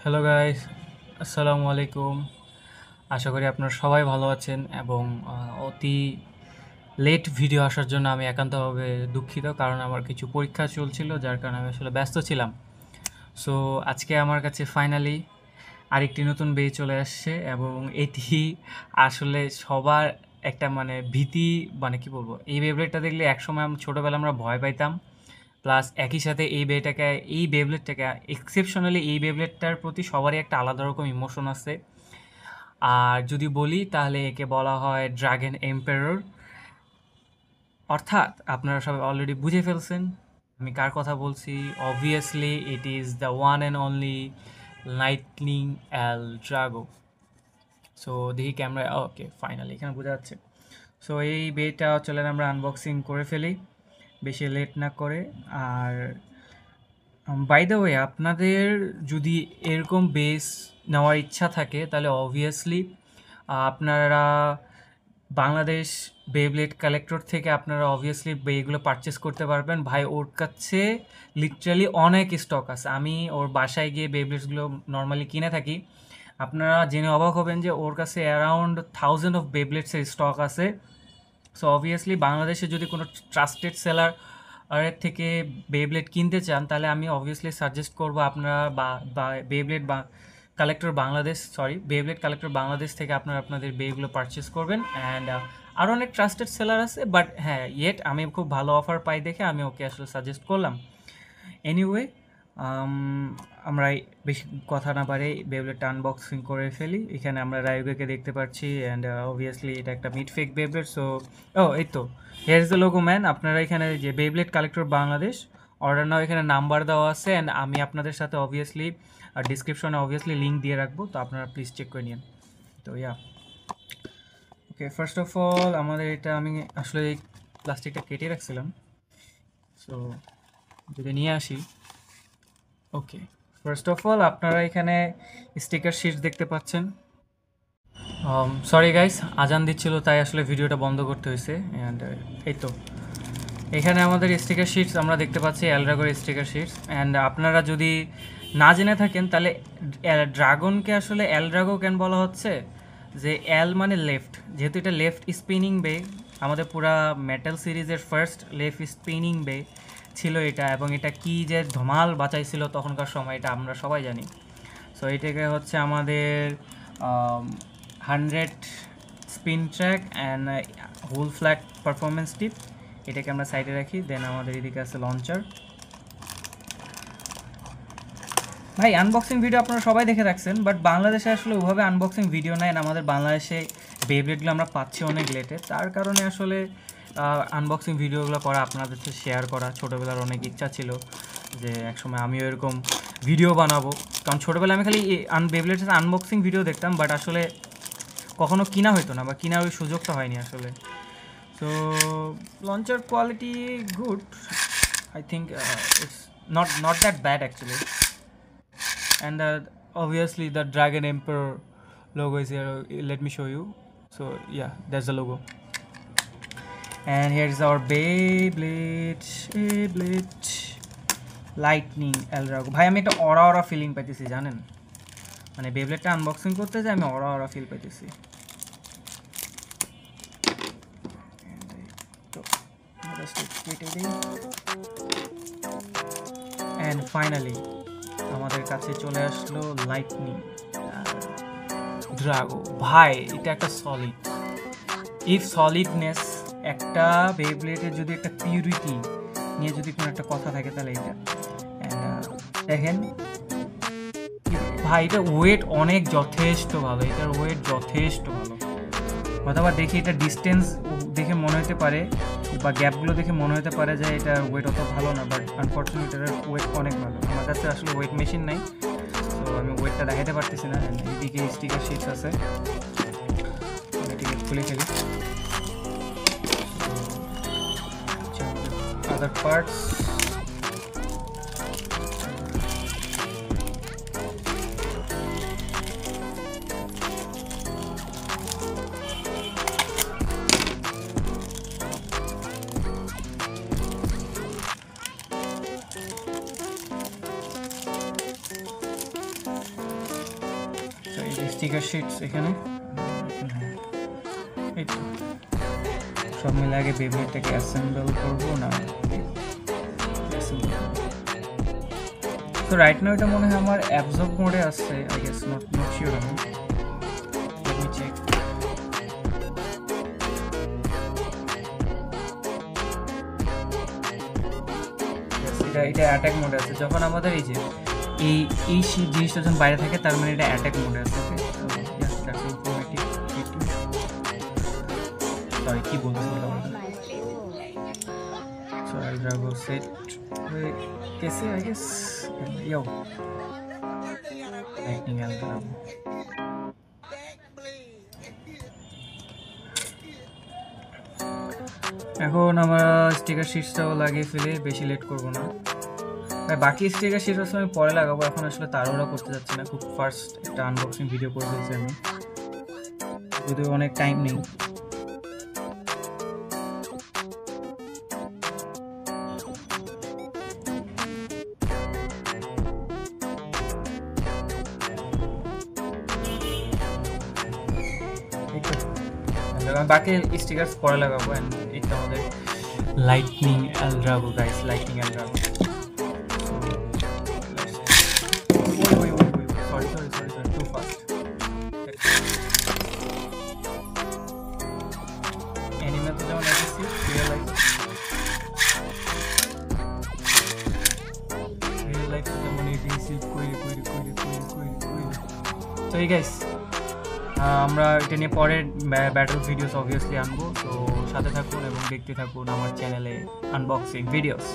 Hello guys, আসসালামু আলাইকুম। আশা করি আপনারা সবাই ভালো আছেন এবং অতি লেট ভিডিও আসার জন্য আমি একান্তভাবে দুঃখিত, কারণ আমার কিছু পরীক্ষা চলছিল, যার কারণে আমি আসলে ব্যস্ত ছিলাম। সো আজকে আমার কাছে ফাইনালি আরেকটি নতুন বই চলে আসছে এবং এটি আসলে সবার একটা ভীতি, কি বলবো, এই বেবলেটটা দেখলে একসময় ছোটোবেলা আমরা ভয় পাইতাম। প্লাস একই সাথে এই বেবলেটটাকে এক্সেপশনালি এই বেবলেটটার প্রতি সবারই একটা আলাদা রকম ইমোশন আছে। আর যদি বলি তাহলে একে বলা হয় ড্রাগন এম্পায়ার। অর্থাৎ আপনারা সবাই অলরেডি বুঝে ফেলছেন আমি কার কথা বলছি। Obviously it is the one and only lightning L Drago. So দেখি ক্যামেরা, ওকে ফাইনালি এখানে বোঝা যাচ্ছে। সো এই বেটা চলেন আমরা আনবক্সিং করে ফেলি বেশি লেট না করে। আর বাই দ্য ওয়ে, আপনাদের যদি এরকম বেস নেওয়ার ইচ্ছা থাকে তাহলে অবভিয়াসলি আপনারা বাংলাদেশ বেবলেট কালেক্টর থেকে আপনারা অবভিয়াসলি এগুলো পারচেস করতে পারবেন। ভাই ওর কাছে লিটারালি অনেক স্টক আছে। আমি ওর বাসায় গিয়ে বেবলেটসগুলো নর্মালি কিনে থাকি। আপনারা জেনে অবাক হবেন যে ওর কাছে অ্যারাউন্ড 1000 অফ বেবলেটসের স্টক আছে। সো অবভিয়াসলি বাংলাদেশে যদি কোনো ট্রাস্টেড সেলার এর থেকে বেবলেট কিনতে চান তাহলে আমি অবভিয়াসলি সাজেস্ট করবো আপনারা বা বেবলেট বা কালেক্টর বাংলাদেশ, বেবলেট কালেক্টর বাংলাদেশ থেকে আপনারা আপনাদের বেগুলো পারচেস করবেন। অ্যান্ড আরও অনেক ট্রাস্টেড সেলার আছে, বাট হ্যাঁ আমি খুব ভালো অফার পাই দেখে আমি ওকে আসলে সাজেস্ট করলাম। এনিওয়ে, আমরা বেশি কথা না পারে বেবলেটটা আনবক্সিং করে ফেলি। এখানে আমরা রায়ুগাকে দেখতে পাচ্ছি অ্যান্ড অবভিয়াসলি এটা একটা মিড ফেক বেবলেট। সো এই তো here is the logo man. আপনারা এখানে যে বেবলেট কালেক্টর বাংলাদেশ অর্ডার নাও, এখানে নাম্বার দেওয়া আছে অ্যান্ড আমি আপনাদের সাথে অবভিয়াসলি ডিসক্রিপশনে অবভিয়াসলি লিঙ্ক দিয়ে রাখবো, তো আপনারা প্লিজ চেক করে নিন। তো ওকে, ফার্স্ট অফ অল আমাদের এটা আমি আসলে এই প্লাস্টিকটা কেটে রাখছিলাম, সো যদি নিয়ে আসি। ওকে, ফার্স্ট অফ অল আপনারা এখানে স্টিকার শিট দেখতে পাচ্ছেন। সরি গাইস, আজান দিচ্ছিল তাই আসলে ভিডিওটা বন্ধ করতে হয়েছে। অ্যান্ড এই তো এখানে আমাদের স্টিকার শিটস আমরা দেখতে পাচ্ছি, এলড্রাগোর স্টিকার শিটস। অ্যান্ড আপনারা যদি না জেনে থাকেন তাহলে ড্রাগনকে আসলে এলড্রাগো কেন বলা হচ্ছে, যে এল মানে লেফট, যেহেতু এটা লেফট স্পিনিং বে, আমাদের পুরা মেটাল সিরিজের ফার্স্ট লেফট স্পিনিং বে ছিল এটা, এবং এটা কি যে ধমাল বাঁচাইছিল তখনকার সময় এটা আমরা সবাই জানি। সো এটাকে হচ্ছে আমাদের 100 spin track and whole flat performance tip, এটাকে আমরা সাইডে রাখি। দেন আমাদের এদিকে আছে লঞ্চার। ভাই আনবক্সিং ভিডিও আপনারা সবাই দেখে রাখছেন, বাট বাংলাদেশে আসলে ওইভাবে আনবক্সিং ভিডিও নেয় না। আমাদের বাংলাদেশে বেবলেটগুলো আমরা পাচ্ছি অনেক লেটে, তার কারণে আসলে আনবক্সিং ভিডিওগুলো করা, আপনাদের সাথে শেয়ার করা ছোটোবেলার অনেক ইচ্ছা ছিল যে একসময় আমিও এরকম ভিডিও বানাবো। কারণ ছোটোবেলায় আমি খালি বেবলেটের আনবক্সিং ভিডিও দেখতাম, বাট আসলে কখনো কিনা হতো না বা কেনার ওই সুযোগটা হয়নি আসলে। So launcher quality good, I think it's not that bad actually. And obviously the Dragon Emperor logo is here. Let me show you. So yeah, that's the logo. And here is our Beyblade Lightning Eldrago. ভাই আমি একটা অরা feeling পাইতেছি জানেন, মানে বেবলেটটা unboxing করতে যাই আমি অরা feel পাইতেছি। And finally আমাদের কাছে চলে আসলো লাইটনিং ড্রাগো। ভাই এটা একটা সলিড, ইফ সলিডনেস একটা বেবলেটের যদি একটা পিউরিটি নিয়ে যদি কোনো একটা কথা থাকে তাহলে এটা। দেখেন ভাই এটা ওয়েট অনেক যথেষ্ট ভালো, এটার ওয়েট যথেষ্ট ভালো। অথবা দেখি এটা ডিস্টেন্স দেখে মনে হতে পারে বা গ্যাপগুলো দেখে মনে হতে পারে যে এটার ওয়েট অত ভালো না, বাট আনফর্চুনেটলি এটার ওয়েট অনেক ভালো। আমার কাছে আসলে ওয়েট মেশিন নাই, তো আমি ওয়েটটা দেখাতে পারতেছি না। এদিকে স্টিকার শিটস আছে, এটিকে খুলে ফেলি। আদার পার্টস, স্টিকার শিটস এখানে এই তো সব মিলে আগে বেবলেটটাকে অ্যাসেম্বল করবো না তো রাইট নাও এটা মনে হয় আমার অ্যাবজর্ব মোডে আছে আই গেস নট শিওর আমি লেট মি চেক এটা অ্যাটাক মোডে আছে যখন আমাদের এই যে এই জিনিসটা যখন বাইরে থাকে তার মানে এটা অ্যাটাক মোডে আছে ওকে সরি কি বলছিলাম so I'll grab a set कैसे I guess yo lightning algorithm এখন আমরা স্টিকার শিটসটাও লাগিয়ে ফেলে বেশি লেট করব না বাকি স্টিকার শিট আসলে আমি পরে লাগাবো এখন আসলে তাড়াহুড়া করতে যাচ্ছি না খুব ফার্স্ট একটা আনবক্সিং ভিডিও করে ফেলছি আমি যদিও অনেক টাইম নেই বাকি স্টিকার্স পরে লাগাবো এন্ড এটা আমাদের lightning L Drago guys lightning L Drago sorry too fast anime তো যেমন এসেছি রিয়েল লাইফ যেমন এসেছি কই তো এই গাইস আমরা এটা নিয়ে পরে ব্যাটল ভিডিওস অবভিয়াসলি আনবো তো সাথে থাকুন এবং দেখতে থাকুন আমার চ্যানেলে আনবক্সিং ভিডিওস